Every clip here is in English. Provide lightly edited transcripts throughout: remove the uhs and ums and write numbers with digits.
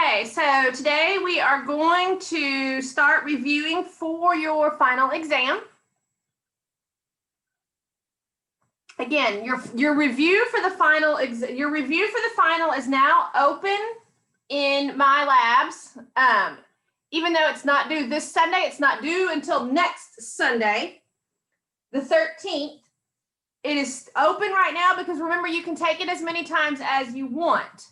Okay, so today we are going to start reviewing for your final exam. Again, your review for the final is now open in my labs. Even though it's not due this Sunday, it's not due until next Sunday, the 13th. It is open right now because remember, you can take it as many times as you want.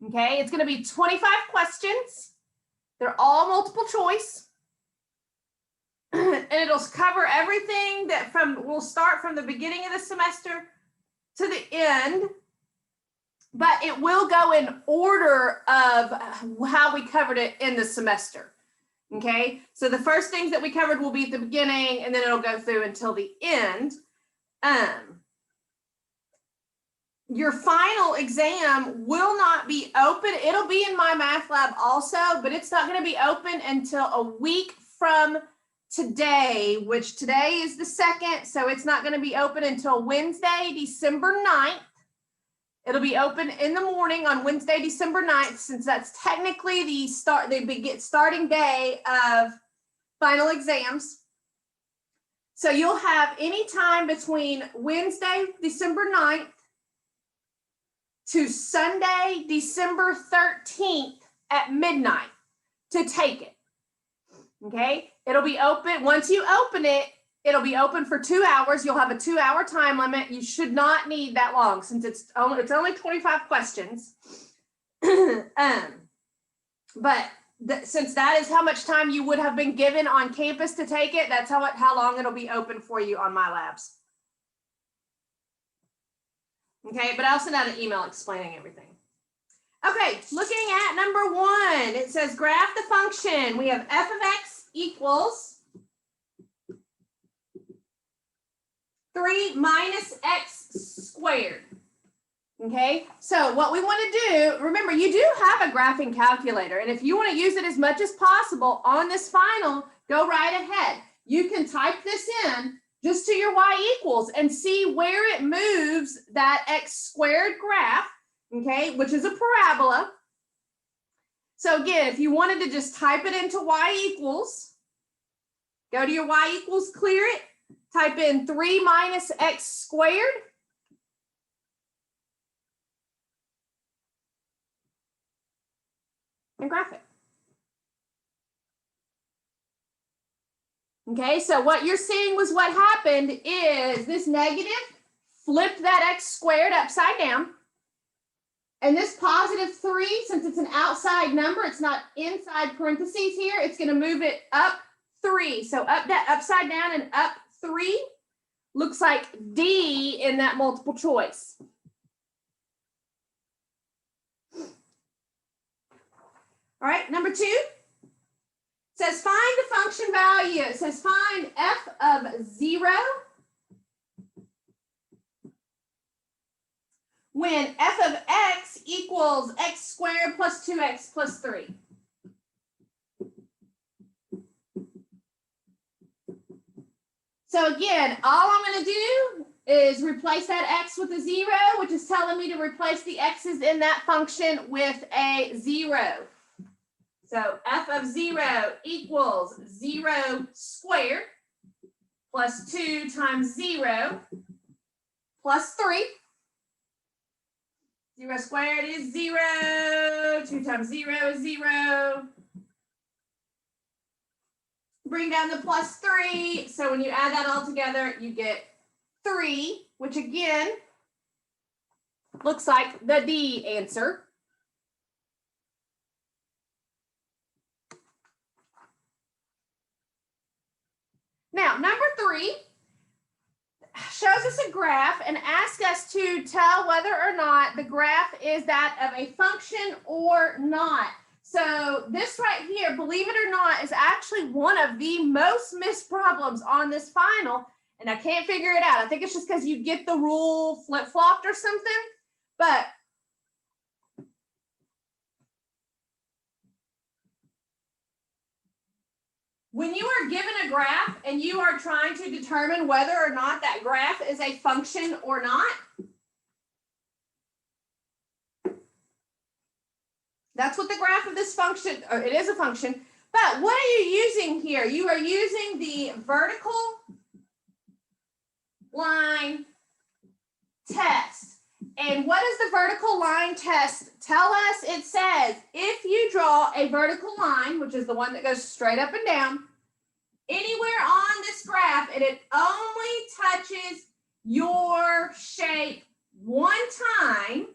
Okay, it's going to be 25 questions. They're all multiple choice. And it'll cover everything that we'll start from the beginning of the semester to the end, but it will go in order of how we covered it in the semester. Okay, so the first things that we covered will be at the beginning, and then it'll go through until the end. Your final exam will not be open. It'll be in my math lab also, but it's not going to be open until a week from today, which today is the 2nd. So it's not going to be open until Wednesday, December 9th. It'll be open in the morning on Wednesday, December 9th, since that's technically the starting day of final exams. So you'll have any time between Wednesday, December 9th, to Sunday, December 13th at midnight to take it. Okay, it'll be open. Once you open it, it'll be open for 2 hours. You'll have a 2-hour time limit. You should not need that long since it's only 25 questions. But since that is how much time you would have been given on campus to take it, that's how long it'll be open for you on my labs. Okay, but I'll send out an email explaining everything. Okay, looking at number 1, it says graph the function. We have f of x equals 3 minus x squared. Okay, so what we want to do, remember, you do have a graphing calculator, and if you want to use it as much as possible on this final, go right ahead. You can type this in just to your y equals and see where it moves that x squared graph, okay, which is a parabola. So again, if you wanted to just type it into y equals, go to your y equals, clear it, type in 3 minus x squared. And graph it. Okay, so what you're seeing was what happened is this negative flipped that x squared upside down. And this positive 3, since it's an outside number, it's not inside parentheses here, it's going to move it up 3. So up that upside down and up 3 looks like D in that multiple choice. All right, number 2. Says find the function value. It says find f of 0 when f of x equals x squared plus 2x plus 3. So again, all I'm going to do is replace that x with a 0, which is telling me to replace the x's in that function with a 0. So f of 0 equals 0 squared plus 2 times 0 plus 3. 0 squared is 0. 2 times 0 is 0. Bring down the plus 3. So when you add that all together, you get 3, which again looks like the D answer. Now, number 3 shows us a graph and asks us to tell whether or not the graph is that of a function or not. So this right here, believe it or not, is actually one of the most missed problems on this final, and I can't figure it out. I think it's just because you get the rule flip-flopped or something, but when you are given a graph and you are trying to determine whether or not that graph is a function or not, That's what the graph of this function, or it is a function, but what are you using here? You are using the vertical line test. And what does the vertical line test tell us? It says if you draw a vertical line, which is the one that goes straight up and down, anywhere on this graph, and it only touches your shape one time,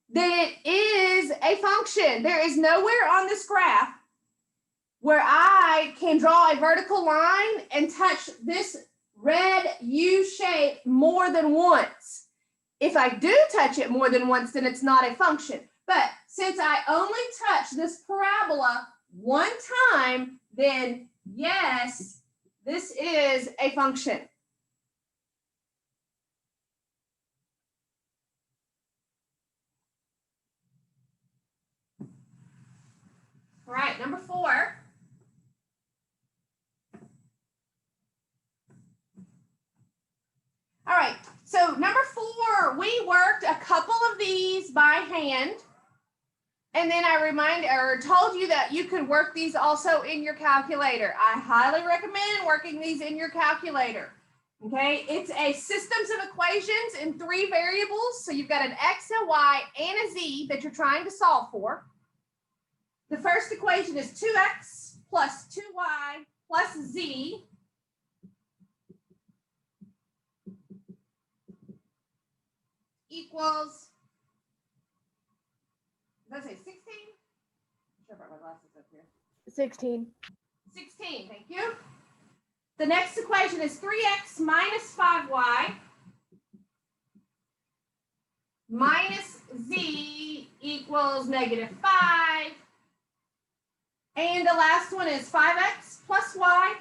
then it is a function. There is nowhere on this graph where I can draw a vertical line and touch this red U shape more than once. If I do touch it more than once, then it's not a function. But since I only touch this parabola one time, then yes, this is a function. All right, number 4. All right, so number 4, we worked a couple of these by hand. And then I told you that you could work these also in your calculator. I highly recommend working these in your calculator. Okay, it's a systems of equations in 3 variables. So you've got an x, a y, and a z that you're trying to solve for. The first equation is 2x plus 2y plus z equals, did I say 16? I'm sure I brought my glasses up here. 16. 16, thank you. The next equation is 3x minus 5y minus z equals negative 5. And the last one is 5x plus y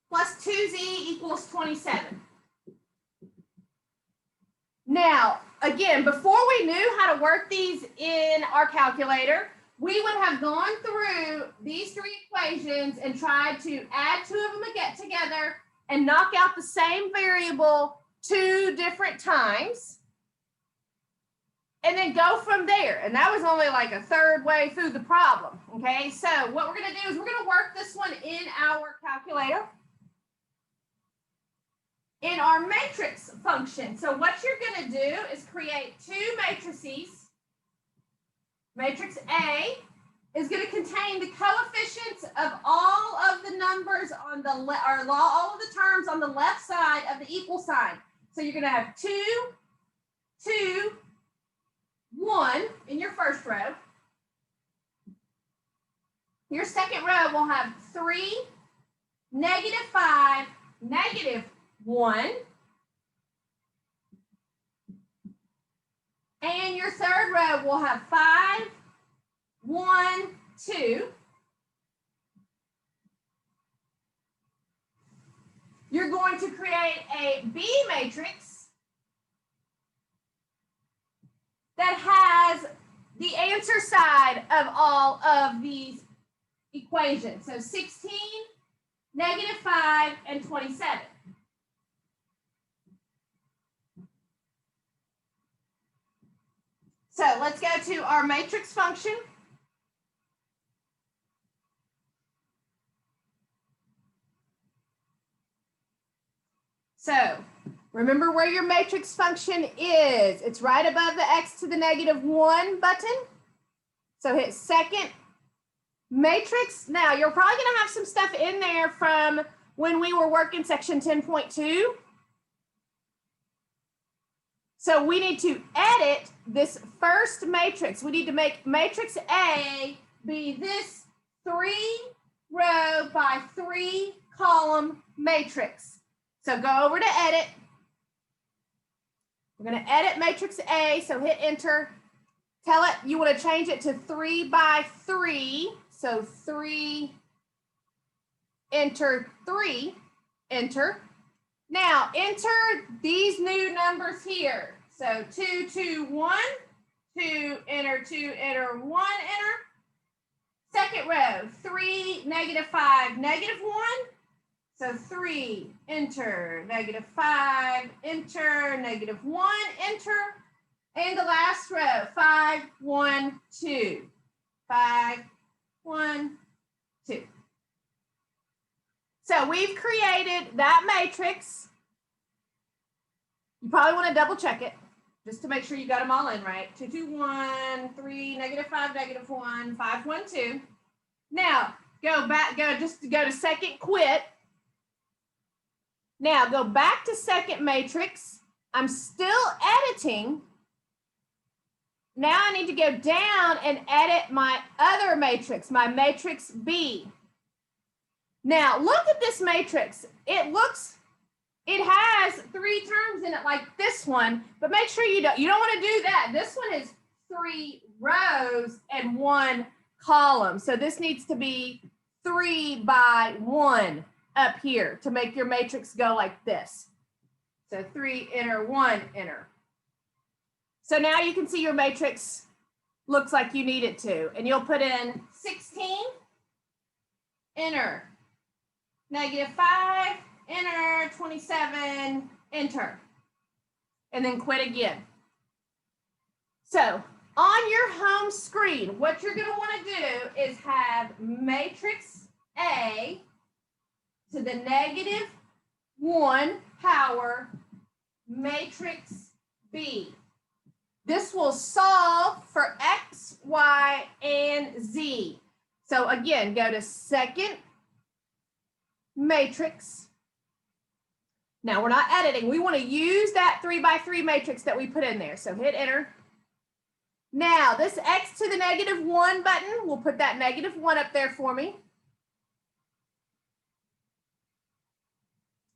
plus 2z equals 27. Now, again, before we knew how to work these in our calculator, we would have gone through these 3 equations and tried to add 2 of them and get together and knock out the same variable 2 different times and then go from there. And that was only like a third way through the problem, okay? So what we're going to do is we're going to work this one in our calculator in our matrix function. So what you're going to do is create 2 matrices. Matrix A is going to contain the coefficients of all of the numbers on the all of the terms on the left side of the equal sign. So you're going to have 2, 2, 1 in your first row. Your second row will have 3, negative 5, negative 1. And your third row will have 5, 1, 2. You're going to create a B matrix that has the answer side of all of these equations. So 16, negative 5, and 27. So let's go to our matrix function. So remember where your matrix function is. It's right above the x to the negative 1 button. So hit second matrix. Now you're probably going to have some stuff in there from when we were working section 10.2. So we need to edit this first matrix. We need to make matrix A be this 3-row by 3-column matrix. So go over to edit. We're going to edit matrix A, so hit enter. Tell it you want to change it to 3 by 3. So 3, enter 3, enter. Now enter these new numbers here. So 2, 2, 1, 2, enter, 2, enter, 1, enter. Second row, 3, negative 5, negative 1. So 3, enter, negative 5, enter, negative 1, enter. And the last row, 5, 1, 2. 5, 1, 2. So we've created that matrix. You probably want to double check it just to make sure you got them all in right. 2, 2, 1, 3, -5, -1, 5, 1, 2. Now go back, go to second quit. Now go back to second matrix. I'm still editing. Now I need to go down and edit my other matrix, my matrix B. Now look at this matrix. It has 3 terms in it like this one, but make sure you don't want to do that. This one is 3 rows and 1 column. So this needs to be 3 by 1 up here to make your matrix go like this. So 3, enter, 1, enter. So now you can see your matrix looks like you need it to. And you'll put in 16, enter. -5, enter. 27, enter. And then quit again. So on your home screen, what you're going to want to do is have matrix A to the -1 power matrix B. This will solve for X, Y, and Z. So again, go to second matrix. Now we're not editing. We want to use that 3 by 3 matrix that we put in there. So hit enter. Now this X to the -1 button, we'll put that -1 up there for me.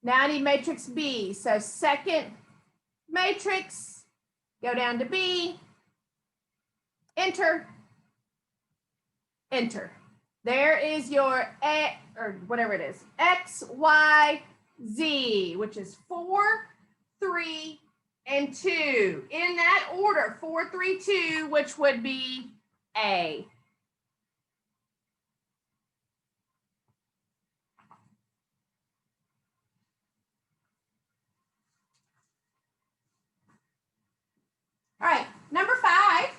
Now I need matrix B. So second matrix, go down to B, enter, enter. There is your A, or whatever it is, X, Y, Z, which is 4, 3, and 2. In that order, 4, 3, 2, which would be A. All right, number 5.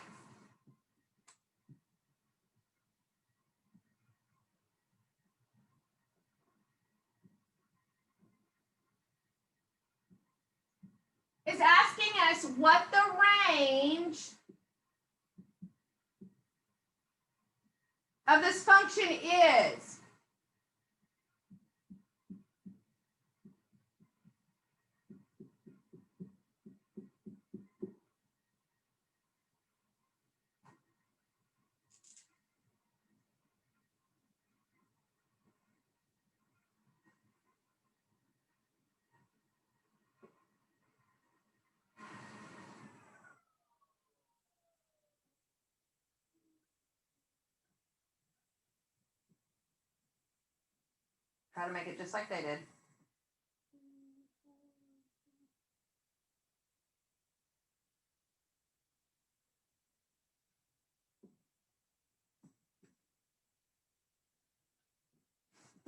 Is asking us what the range of this function is. Try to make it just like they did.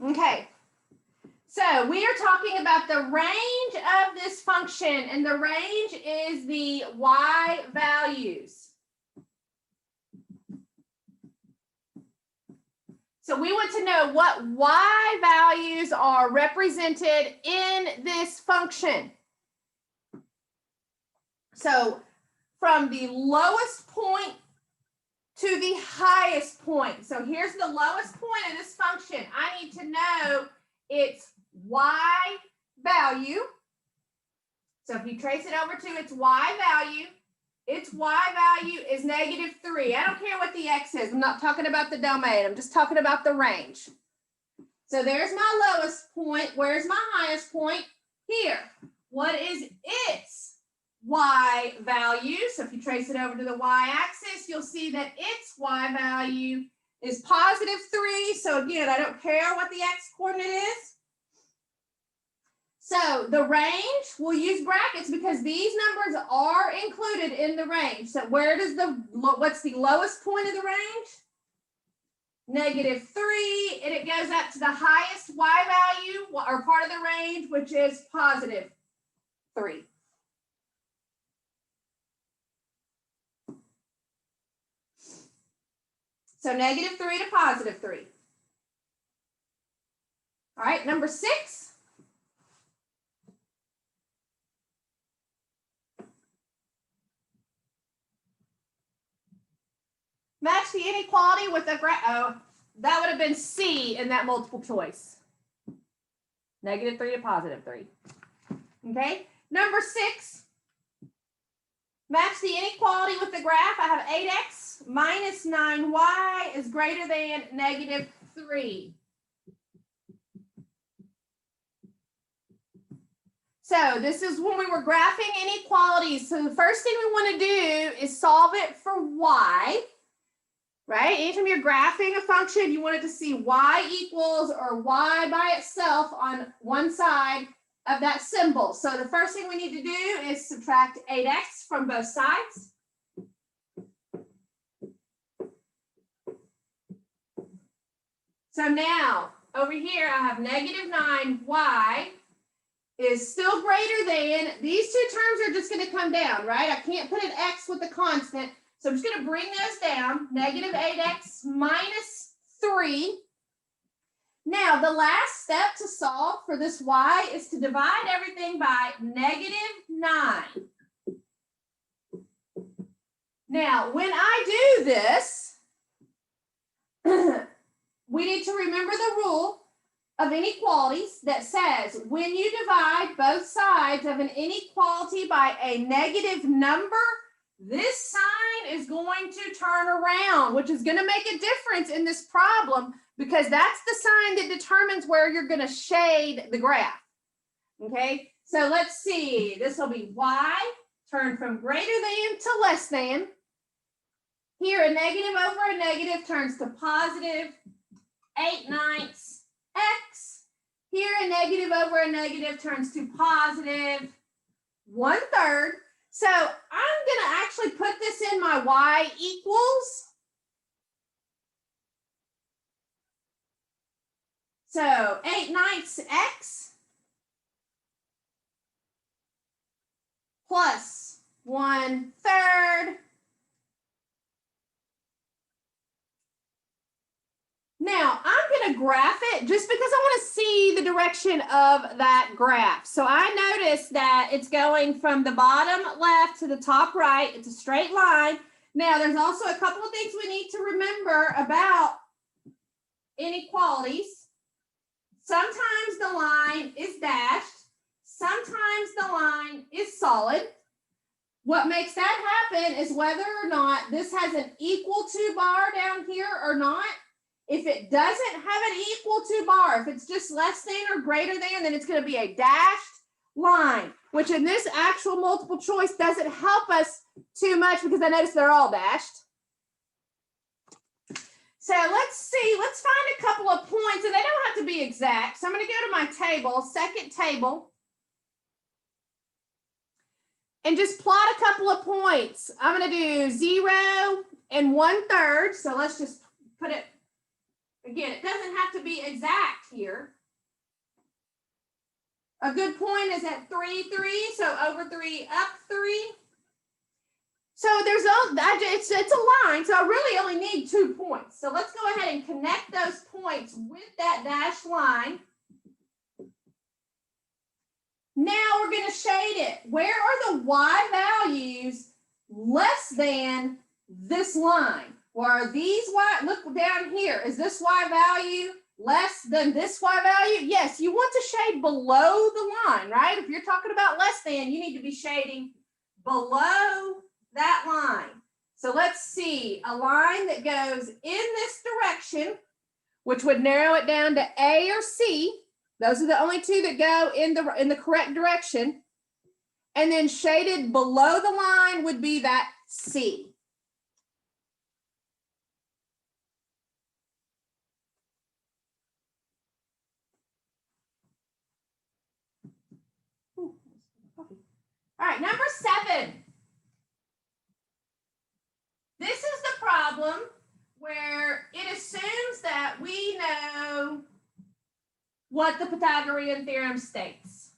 Okay, so we are talking about the range of this function, and the range is the y values. So we want to know what y values are represented in this function. So from the lowest point to the highest point. So here's the lowest point of this function. I need to know its y value. So if you trace it over to its y value is -3. I don't care what the x is. I'm not talking about the domain. I'm just talking about the range. So there's my lowest point. Where's my highest point? Here. What is its y value? So if you trace it over to the y-axis, you'll see that its y value is +3. So again, I don't care what the x-coordinate is. So the range, we'll use brackets because these numbers are included in the range. So where does what's the lowest point of the range? -3, and it goes up to the highest y value or part of the range, which is +3. So -3 to +3. All right, number 6. Match the inequality with a graph. Oh, that would have been C in that multiple choice. -3 to +3. Okay, number 6. Match the inequality with the graph. I have 8x minus 9y is greater than -3. So this is when we were graphing inequalities. So the first thing we want to do is solve it for y, right? Anytime you're graphing a function, you want it to see y equals or y by itself on one side of that symbol. So the first thing we need to do is subtract 8x from both sides. So now over here I have -9y is still greater than, these two terms are just going to come down, right? I can't put an x with a constant, so I'm just going to bring those down. -8x minus 3. Now, the last step to solve for this y is to divide everything by -9. Now, when I do this, we need to remember the rule of inequalities that says when you divide both sides of an inequality by a negative number, this sign is going to turn around, which is going to make a difference in this problem because that's the sign that determines where you're going to shade the graph. Okay, so let's see. This will be y, turn from greater than to less than. Here, a negative over a negative turns to positive 8/9 x. Here, a negative over a negative turns to positive 1/3. So I'm going to actually put this in my y equals. So 8/9 x plus 1/3. Now, I'm going to graph it just because I want to see the direction of that graph. So I notice that it's going from the bottom left to the top right. It's a straight line. Now, there's also a couple of things we need to remember about inequalities. Sometimes the line is dashed. Sometimes the line is solid. What makes that happen is whether or not this has an equal to bar down here or not. If it doesn't have an equal to bar, if it's just less than or greater than, then it's going to be a dashed line, which in this actual multiple choice doesn't help us too much because I notice they're all dashed. So let's see, let's find a couple of points, and they don't have to be exact. So I'm going to go to my table, second table, and just plot a couple of points. I'm going to do 0 and 1/3. So let's just put it. Again, it doesn't have to be exact here. A good point is at 3, 3, so over 3, up 3. So there's it's a line, so I really only need 2 points. So let's go ahead and connect those points with that dashed line. Now we're going to shade it. Where are the y values less than this line? Or are these y, look down here, is this y value less than this y value? Yes, you want to shade below the line, right? If you're talking about less than, you need to be shading below that line. So let's see, a line that goes in this direction, which would narrow it down to A or C. Those are the only two that go in the correct direction. And then shaded below the line would be that C. All right, number 7. This is the problem where it assumes that we know what the Pythagorean theorem states.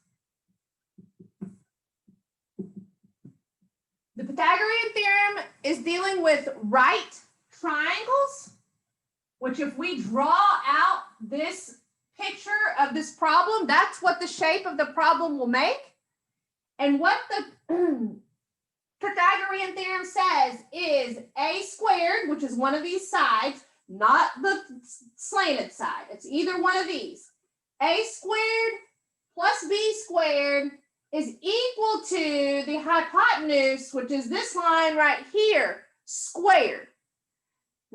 The Pythagorean theorem is dealing with right triangles. which if we draw out this picture of this problem, that's what the shape of the problem will make. And what the Pythagorean theorem says is a squared, which is one of these sides, not the slanted side. It's either one of these. A squared plus b squared is equal to the hypotenuse, which is this line right here, squared.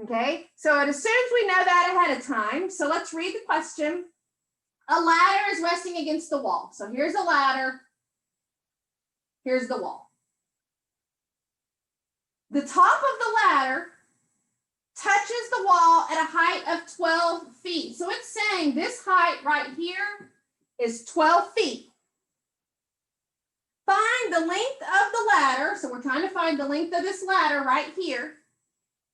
Okay, so as soon as we know that ahead of time, so let's read the question. A ladder is resting against the wall. So here's a ladder. Here's the wall. The top of the ladder touches the wall at a height of 12 feet. So it's saying this height right here is 12 feet. Find the length of the ladder. So we're trying to find the length of this ladder right here.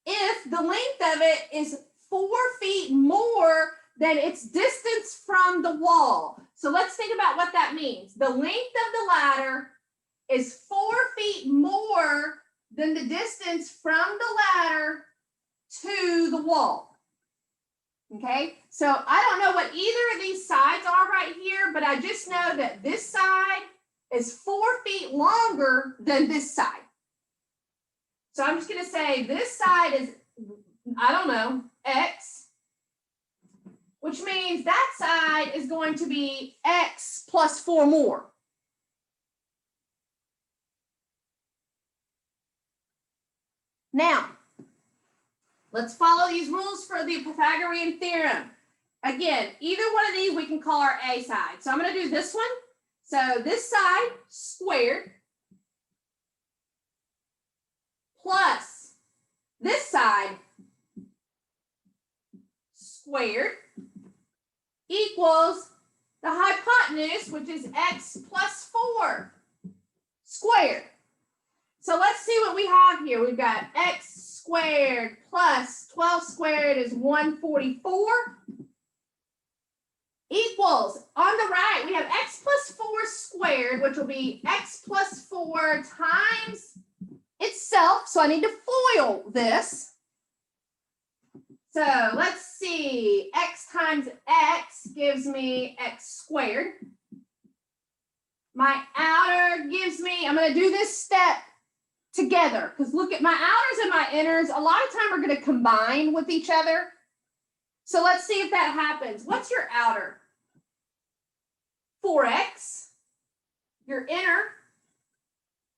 If the length of it is 4 feet more than its distance from the wall. So let's think about what that means. The length of the ladder is 4 feet more than the distance from the ladder to the wall. Okay, so I don't know what either of these sides are right here, but I just know that this side is 4 feet longer than this side. So I'm just going to say this side is, I don't know, x, which means that side is going to be x plus 4 more. Now, let's follow these rules for the Pythagorean theorem. Again, either one of these we can call our A side. So I'm going to do this one. So this side squared plus this side squared equals the hypotenuse, which is x plus 4 squared. So let's see what we have here. We've got x squared plus 12 squared is 144 equals, on the right, we have x plus 4 squared, which will be x plus 4 times itself. So I need to FOIL this. So let's see, x times x gives me x squared. My outer gives me, I'm going to do this step together because look at my outers and my inners, a lot of time are going to combine with each other. So let's see if that happens. What's your outer? 4x. Your inner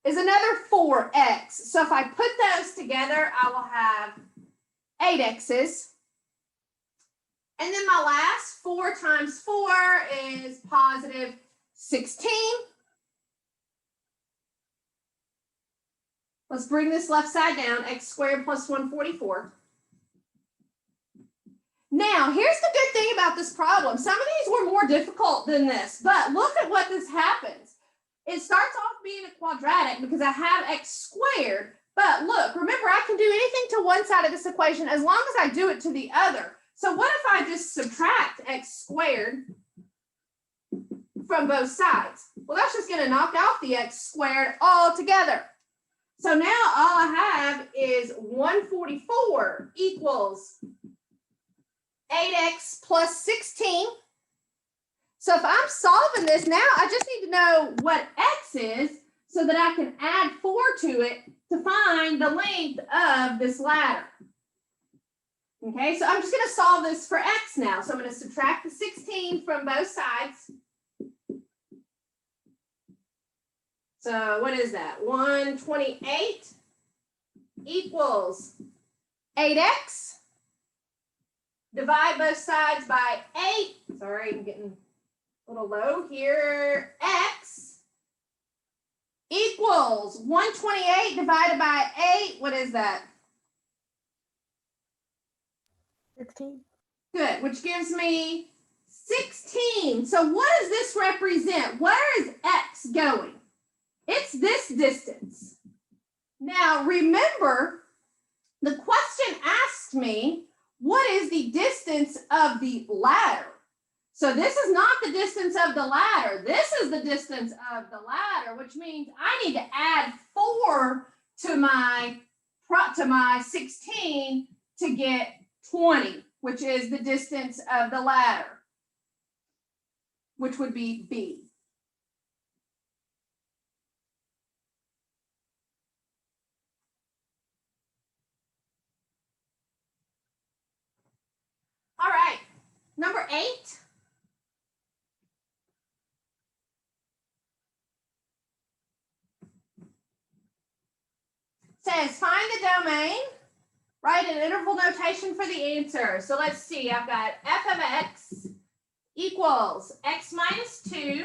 is another 4x. So if I put those together, I will have 8 x's. And then my last 4 times 4 is positive 16. Let's bring this left side down, x squared plus 144. Now, here's the good thing about this problem. Some of these were more difficult than this, but look at what this happens. It starts off being a quadratic because I have x squared, but look, remember I can do anything to one side of this equation as long as I do it to the other. So what if I just subtract x squared from both sides? Well, that's just going to knock out the x squared altogether. So now all I have is 144 equals 8x plus 16. So if I'm solving this now, I just need to know what x is so that I can add 4 to it to find the length of this ladder. Okay, so I'm just going to solve this for x now. So I'm going to subtract the 16 from both sides. So what is that? 128 equals 8x. Divide both sides by 8. Sorry, I'm getting a little low here. X equals 128 divided by 8. What is that? 16. Good, which gives me 16. So what does this represent? Where is x going? It's this distance. Now, remember, the question asked me, what is the distance of the ladder? So this is not the distance of the ladder. This is the distance of the ladder, which means I need to add 4 to my 16 to get 20. which is the distance of the ladder, which would be B. All right, number 8. Says find the domain, write an interval notation for the answer. So let's see, I've got f of x equals x minus 2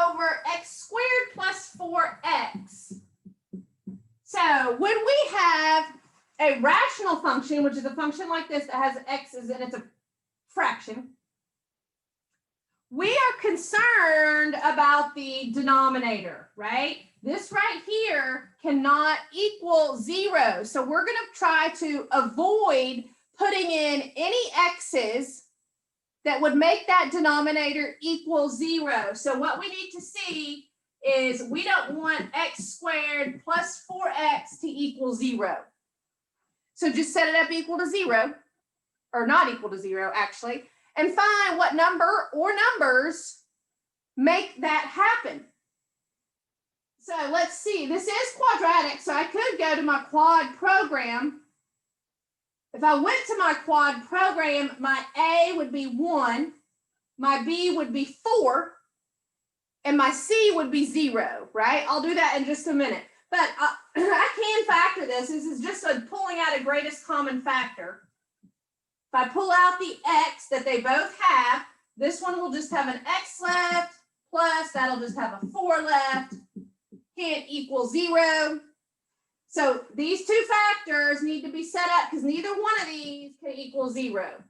over x squared plus 4x. So when we have a rational function, which is a function like this that has x's and it's a fraction, we are concerned about the denominator, right? This right here cannot equal 0. So we're going to try to avoid putting in any x's that would make that denominator equal 0. So what we need to see is we don't want x squared plus 4x to equal 0. So just set it up equal to 0, or not equal to 0 actually, and find what number or numbers make that happen. So let's see, this is quadratic, so I could go to my quad program. If I went to my quad program, my A would be 1, my B would be 4, and my C would be 0, right? I'll do that in just a minute. But I can factor this. This is just pulling out a greatest common factor. If I pull out the x that they both have, this one will just have an x left, plus that'll just have a 4 left. Can't equal 0. So these two factors need to be set up because neither one of these can equal 0.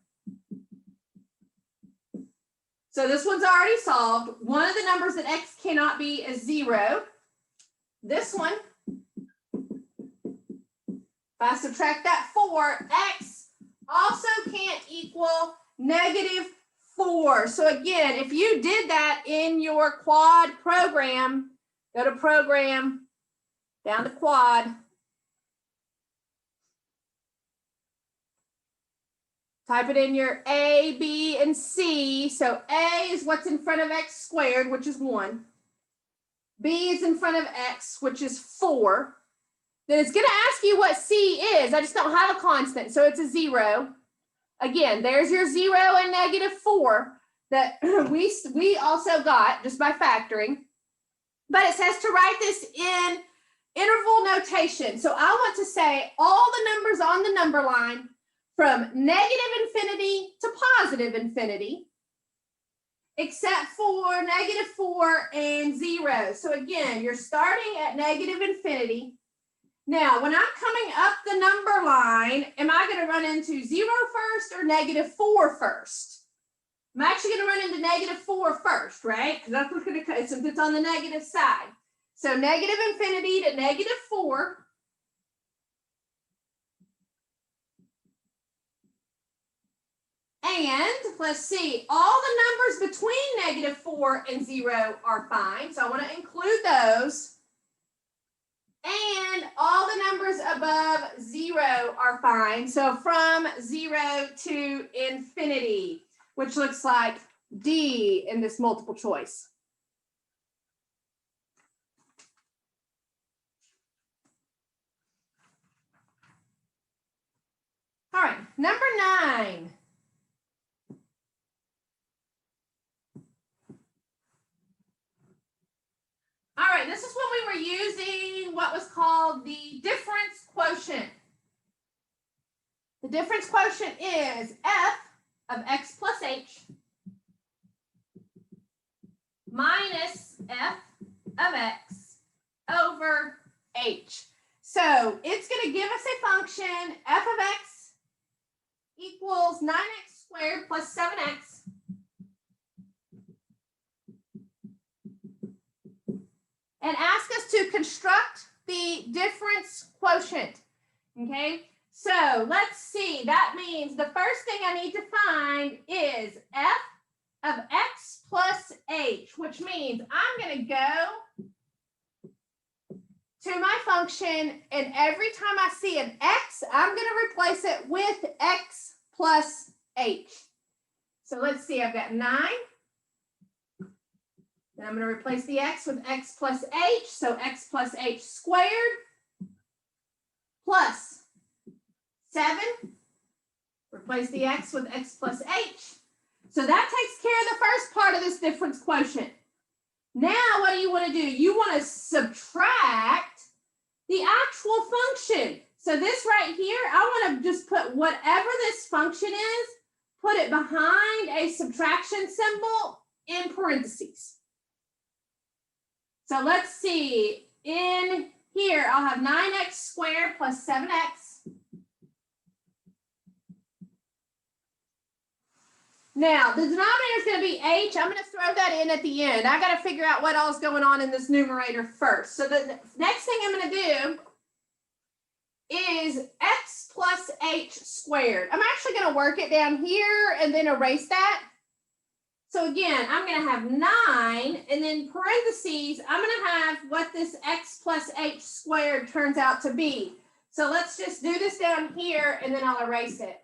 So this one's already solved. One of the numbers that x cannot be is 0. This one, if I subtract that 4, x also can't equal -4. So again, if you did that in your quad program, go to program, down to quad. Type it in your A, B, and C. So A is what's in front of x squared, which is 1. B is in front of x, which is 4. Then it's going to ask you what C is. I just don't have a constant, so it's a 0. Again, there's your 0 and -4 that we also got just by factoring. But it says to write this in interval notation. So I want to say all the numbers on the number line from -infinity to +infinity, except for -4 and 0. So again, you're starting at -infinity. Now, when I'm coming up the number line, am I going to run into 0 first or -4 first? I'm actually going to run into -4 first, right? Because that's what's going to, since it's on the negative side. So -infinity to -4. And let's see, all the numbers between -4 and 0 are fine. So I want to include those. And all the numbers above 0 are fine. So from 0 to infinity, which looks like D in this multiple choice. All right, number 9. All right, this is when we were using what was called the difference quotient. The difference quotient is f of x plus h minus f of x over h. So it's going to give us a function f of x equals 9x squared plus 7x and ask us to construct the difference quotient. Okay, so let's see. That means the first thing I need to find is f of x plus h, which means I'm going to go to my function, and every time I see an x, I'm going to replace it with x plus h. So let's see, I've got 9. Then I'm going to replace the x with x plus h, so x plus h squared plus 7. Replace the x with x plus h. So that takes care of the first part of this difference quotient. Now, what do you want to do? You want to subtract the actual function. So this right here, I want to just put whatever this function is, put it behind a subtraction symbol in parentheses. So let's see. In here, I'll have 9x squared plus 7x. Now, the denominator is going to be h. I'm going to throw that in at the end. I got to figure out what all is going on in this numerator first. So the next thing I'm going to do is x plus h squared. I'm actually going to work it down here and then erase that. So again, I'm going to have 9, and then parentheses, I'm going to have what this x plus h squared turns out to be. So let's just do this down here, and then I'll erase it.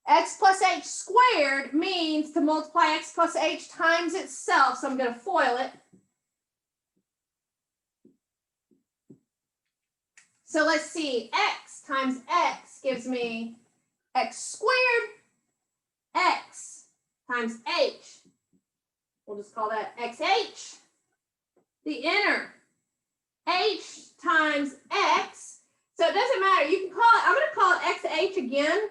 X plus h squared means to multiply x plus h times itself, so I'm going to FOIL it. So let's see, x times x gives me x squared, x times h. We'll just call that xh. The inner, h times x. So it doesn't matter. You can call it, I'm going to call it xh again,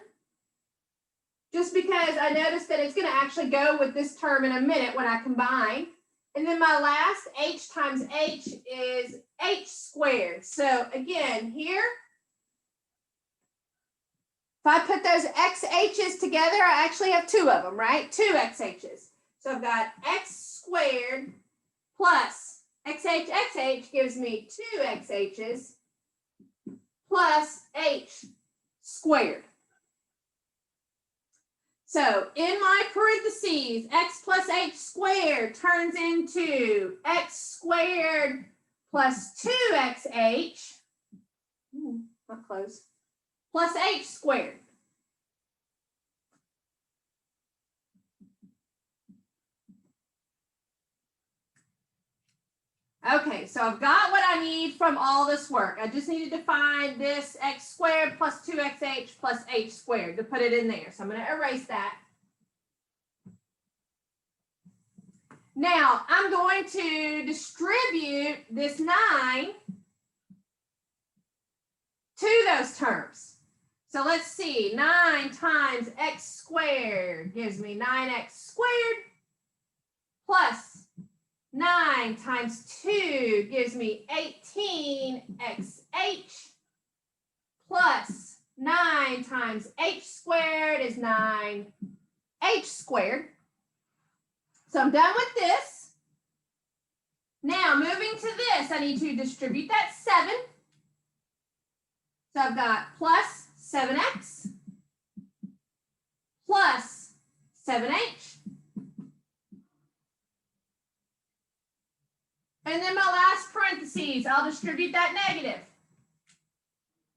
just because I noticed that it's going to actually go with this term in a minute when I combine. And then my last h times h is h squared. So again, here, if I put those xh's together, I actually have 2 of them, right? 2 xh's. So I've got x squared plus xh gives me 2 xh's plus h squared. So in my parentheses, x plus h squared turns into x squared plus 2xh, not close, plus h squared. Okay, so I've got what I need from all this work. I just needed to find this x squared plus 2xh plus h squared to put it in there. So I'm going to erase that. Now, I'm going to distribute this 9 to those terms. So let's see, 9 times x squared gives me 9x squared plus 9 times 2 gives me 18xh plus 9 times h squared is 9h squared. So I'm done with this. Now moving to this, I need to distribute that 7. So I've got plus 7x plus 7h. And then my last parentheses, I'll distribute that negative,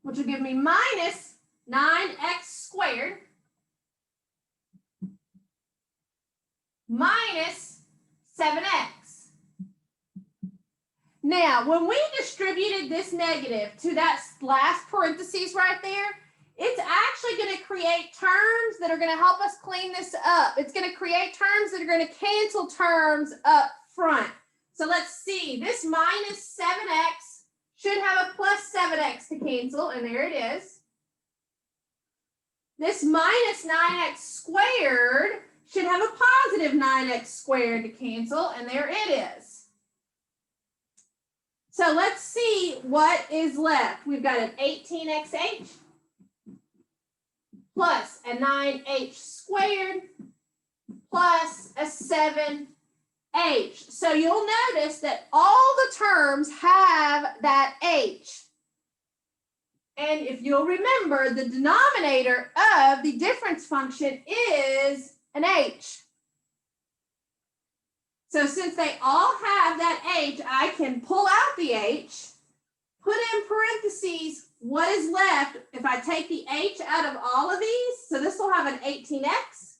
which will give me minus 9x squared minus 7x. Now, when we distributed this negative to that last parentheses right there, it's actually going to create terms that are going to help us clean this up. It's going to create terms that are going to cancel terms up front. So let's see, this minus 7x should have a plus 7x to cancel, and there it is. This minus 9x squared should have a positive 9x squared to cancel, and there it is. So let's see what is left. We've got an 18xh plus a 9h squared plus a 7h. So you'll notice that all the terms have that h. And if you'll remember, the denominator of the difference function is an h. So since they all have that h, I can pull out the h, put in parentheses what is left if I take the h out of all of these. So this will have an 18x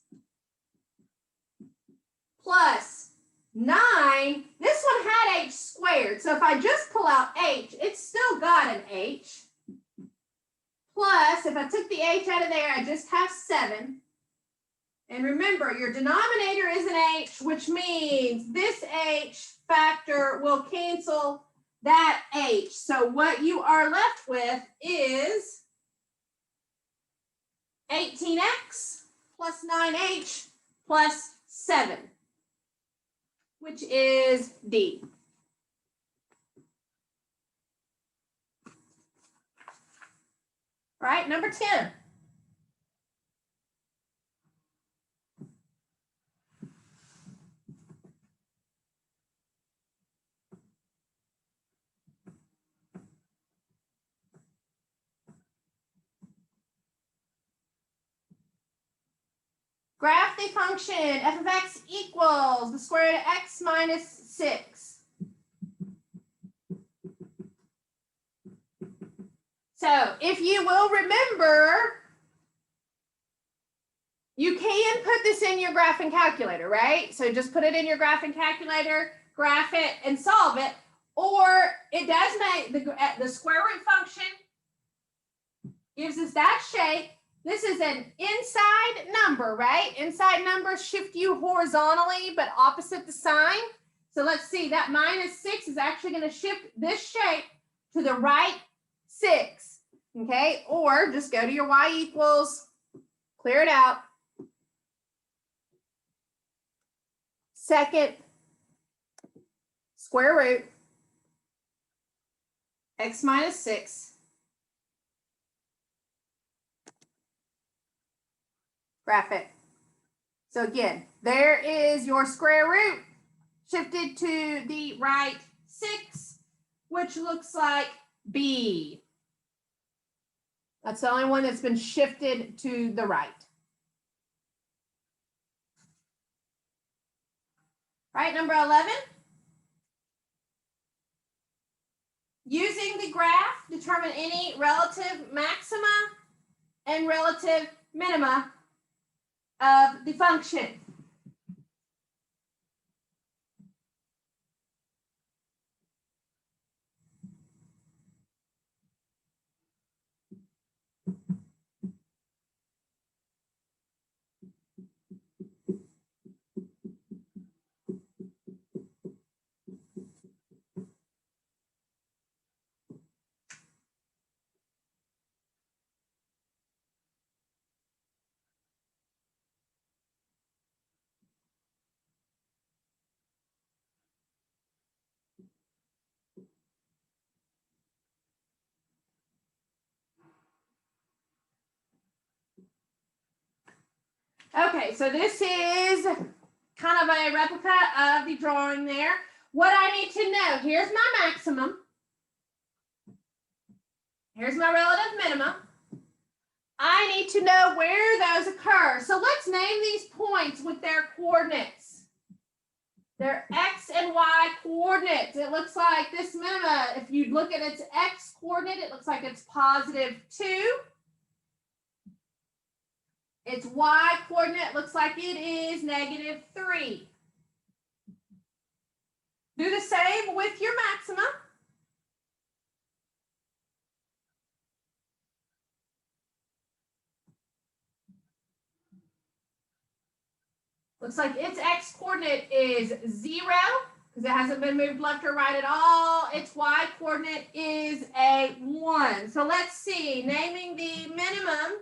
plus 9. This one had h squared. So if I just pull out h, it's still got an h. Plus, if I took the h out of there, I just have 7. And remember, your denominator is an h, which means this h factor will cancel that h. So what you are left with is 18x plus 9h plus 7, which is D. All right, number 10. Graph the function f of x equals the square root of x minus 6. So if you will remember, you can put this in your graphing calculator, right? So just put it in your graphing calculator, graph it, and solve it. Or it does make the square root function gives us that shape. This is an inside number, right? Inside numbers shift you horizontally, but opposite the sign. So let's see, that minus 6 is actually going to shift this shape to the right 6, okay? Or just go to your y equals, clear it out. Second square root x minus 6 graph it. So again, there is your square root shifted to the right 6, which looks like B. That's the only one that's been shifted to the right. Right, number 11. Using the graph, determine any relative maxima and relative minima of the function. Okay, so this is kind of a replica of the drawing there. What I need to know, here's my maximum. Here's my relative minimum. I need to know where those occur. So let's name these points with their coordinates. They're x and y coordinates. It looks like this minima, if you look at its x coordinate, it looks like it's positive 2. Its y coordinate looks like it is negative 3. Do the same with your maxima. Looks like its x coordinate is 0 because it hasn't been moved left or right at all. Its y coordinate is a 1. So let's see, naming the minimum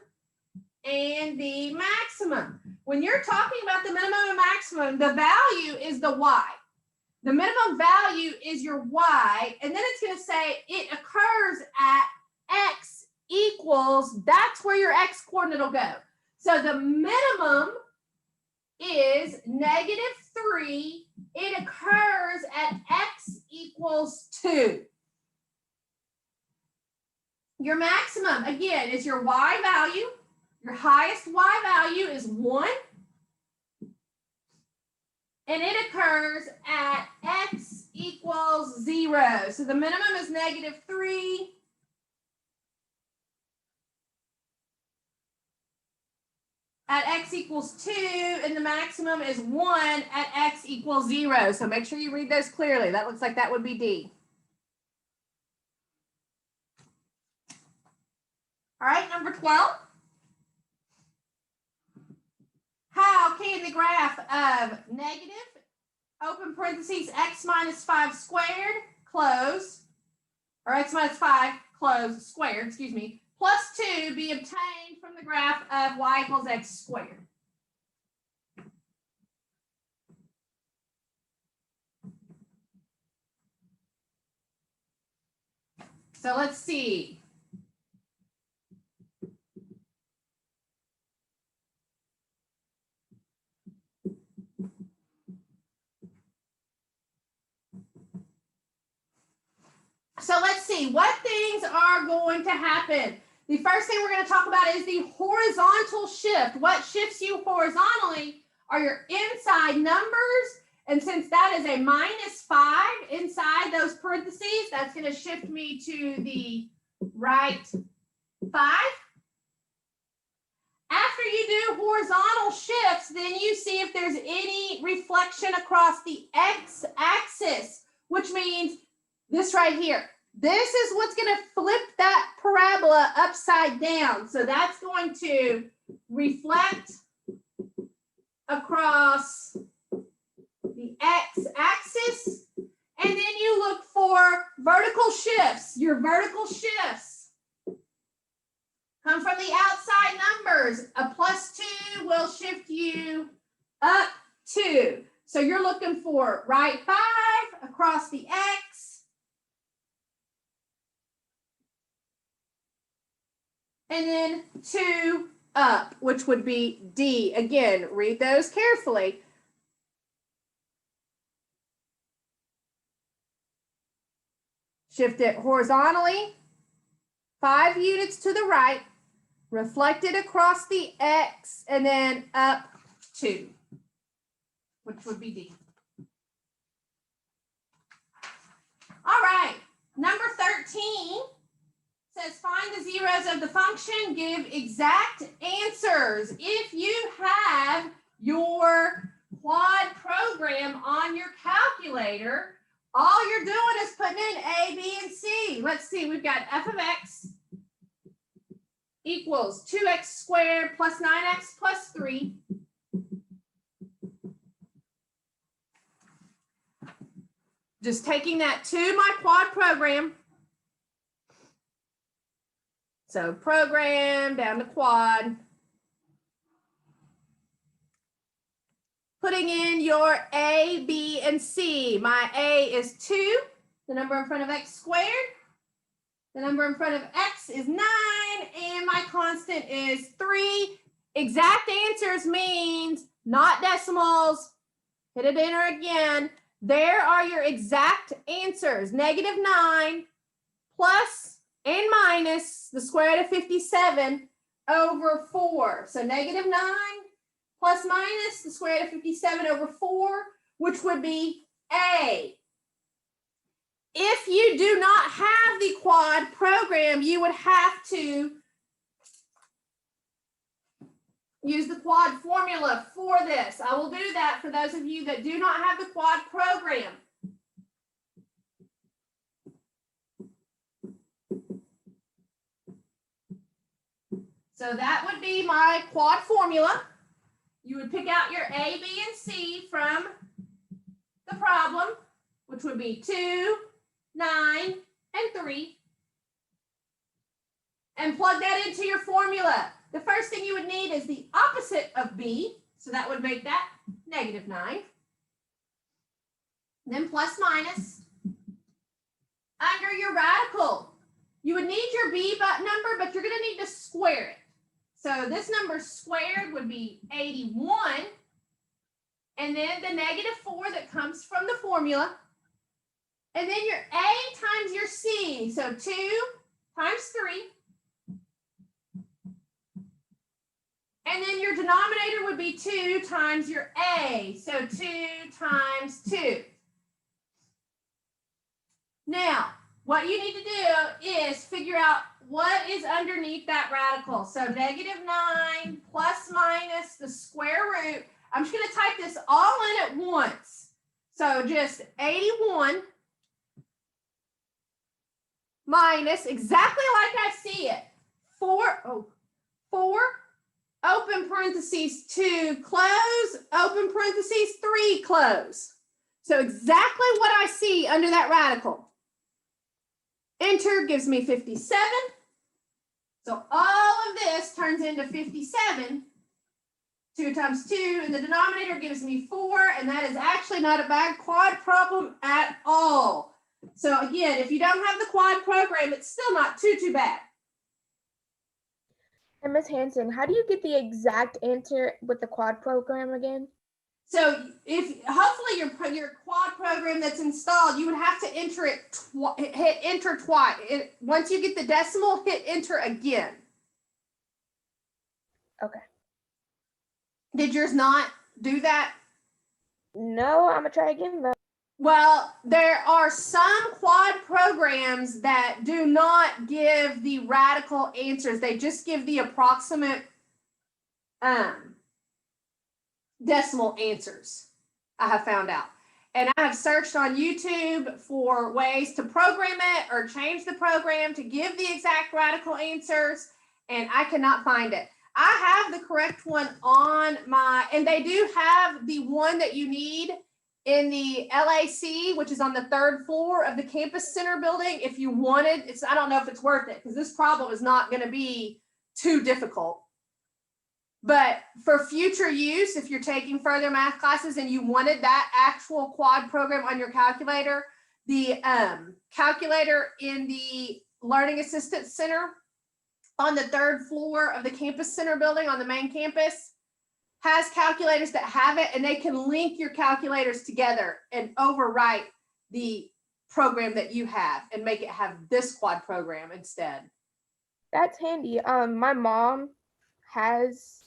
and the maximum. When you're talking about the minimum and maximum, the value is the y. The minimum value is your y, and then it's going to say it occurs at x equals, that's where your x coordinate will go. So the minimum is negative 3. It occurs at x equals 2. Your maximum, again, is your y value. Your highest y value is 1. And it occurs at x equals 0. So the minimum is -3. At x equals 2, and the maximum is 1 at x equals 0. So make sure you read those clearly. That looks like that would be D. All right, number 12. How can the graph of negative, open parentheses, x minus 5 squared, close, or x minus 5, close, squared, excuse me, plus 2 be obtained from the graph of y equals x squared? So let's see. So let's see, what things are going to happen? The first thing we're going to talk about is the horizontal shift. What shifts you horizontally are your inside numbers. And since that is a -5 inside those parentheses, that's going to shift me to the right 5. After you do horizontal shifts, then you see if there's any reflection across the x-axis, which means this right here. This is what's going to flip that parabola upside down. So that's going to reflect across the x-axis. And then you look for vertical shifts. Your vertical shifts come from the outside numbers. A +2 will shift you up 2. So you're looking for right 5 across the x. And then 2 up, which would be D. Again, read those carefully. Shift it horizontally, 5 units to the right, reflected across the X, and then up 2, which would be D. All right, number 13 says find the zeros of the function, give exact answers. If you have your quad program on your calculator, all you're doing is putting in A, B, and C. Let's see, we've got f of x equals 2x squared plus 9x plus 3. Just taking that to my quad program. So program down to quad. Putting in your A, B, and C. My A is 2, the number in front of x squared. The number in front of x is 9, and my constant is 3. Exact answers means not decimals. Hit it enter again. There are your exact answers. -9 plus and minus the square root of 57 over 4. So -9 plus minus the square root of 57 over 4, which would be A. If you do not have the quad program, you would have to use the quad formula for this. I will do that for those of you that do not have the quad program. So that would be my quad formula. You would pick out your A, B, and C from the problem, which would be 2, 9, and 3. And plug that into your formula. The first thing you would need is the opposite of B. So that would make that -9. Then plus minus. Under your radical, you would need your B number, but you're going to need to square it. So this number squared would be 81. And then the -4 that comes from the formula. And then your A times your C. So 2 times 3. And then your denominator would be 2 times your A. So 2 times 2. Now, what you need to do is figure out what is underneath that radical. So -9 plus minus the square root. I'm just going to type this all in at once. So just 81 minus, exactly like I see it, 4, open parentheses 2, close, open parentheses 3, close. So exactly what I see under that radical. Enter gives me 57. So all of this turns into 57. 2 times 2 in the denominator gives me 4, and that is actually not a bad quad problem at all. So again, if you don't have the quad program, it's still not too bad. And Ms. Hanson, how do you get the exact answer with the quad program again? So if hopefully your quad program that's installed, you would have to enter it, hit enter twice. Once you get the decimal, hit enter again. Okay. Did yours not do that? No, I'm gonna try again though. Well, there are some quad programs that do not give the radical answers. They just give the approximate decimal answers, I have found out. And I have searched on YouTube for ways to program it or change the program to give the exact radical answers, and I cannot find it. I have the correct one on my, and they do have the one that you need in the LAC, which is on the 3rd floor of the campus center building. If you wanted, I don't know if it's worth it because this problem is not going to be too difficult. But for future use, if you're taking further math classes and you wanted that actual quad program on your calculator, the calculator in the Learning Assistance Center on the 3rd floor of the campus center building on the main campus has calculators that have it, and they can link your calculators together and overwrite the program that you have and make it have this quad program instead. That's handy. My mom has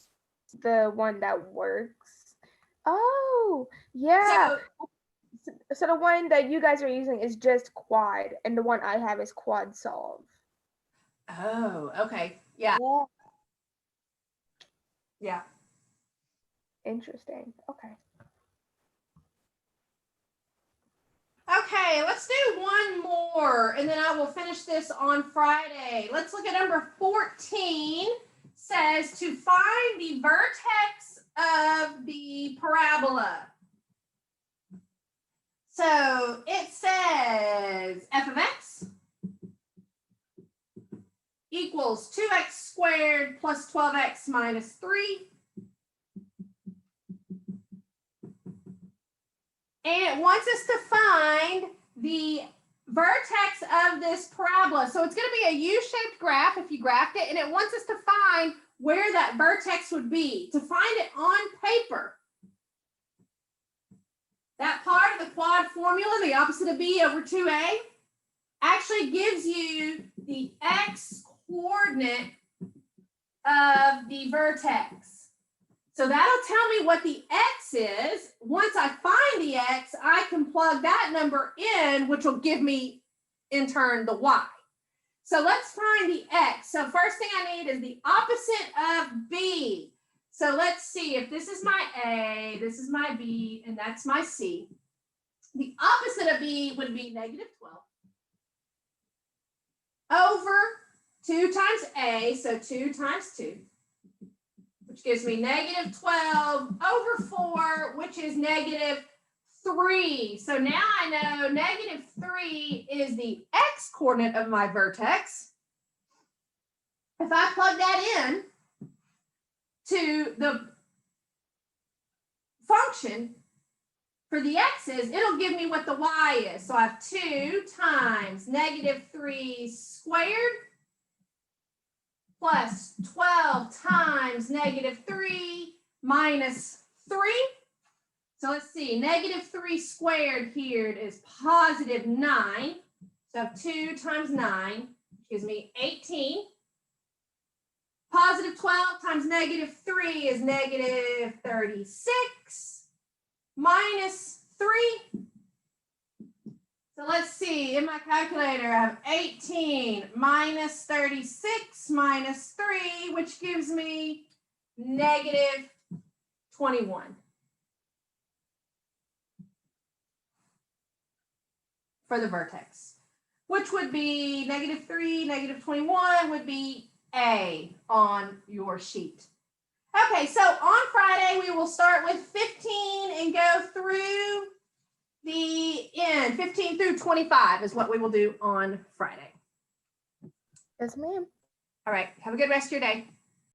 the one that works. Oh, yeah. So the one that you guys are using is just quad, and the one I have is quad solve. Oh, okay. Yeah. Yeah. Interesting. Okay. Okay, let's do one more, and then I will finish this on Friday. Let's look at number 14. Says to find the vertex of the parabola. So it says f of x equals 2x squared plus 12x minus 3. And it wants us to find the vertex of this parabola. So it's going to be a U-shaped graph if you graphed it, and it wants us to find where that vertex would be. To find it on paper, that part of the quad formula, the opposite of b over 2a, actually gives you the x coordinate of the vertex. So that'll tell me what the x is. Once I find the x, I can plug that number in, which will give me, in turn, the y. So let's find the x. So first thing I need is the opposite of b. So let's see if this is my a, this is my b, and that's my c. The opposite of b would be negative 12 over 2 times a, so 2 times 2. Which gives me negative 12 over 4, which is negative 3. So now I know negative 3 is the x coordinate of my vertex. If I plug that in to the function for the x's, it'll give me what the y is. So I have 2 times negative 3 squared plus 12 times negative 3 minus 3. So let's see, negative 3 squared here is positive 9. So 2 times 9 gives me 18. Positive 12 times negative 3 is negative 36 minus 3. So So let's see, in my calculator, I have 18 minus 36 minus 3, which gives me negative 21 for the vertex, which would be negative 3, negative 21 would be A on your sheet. Okay, so on Friday, we will start with 15 and go through the end. 15 through 25 is what we will do on Friday. Yes, ma'am. All right, have a good rest of your day.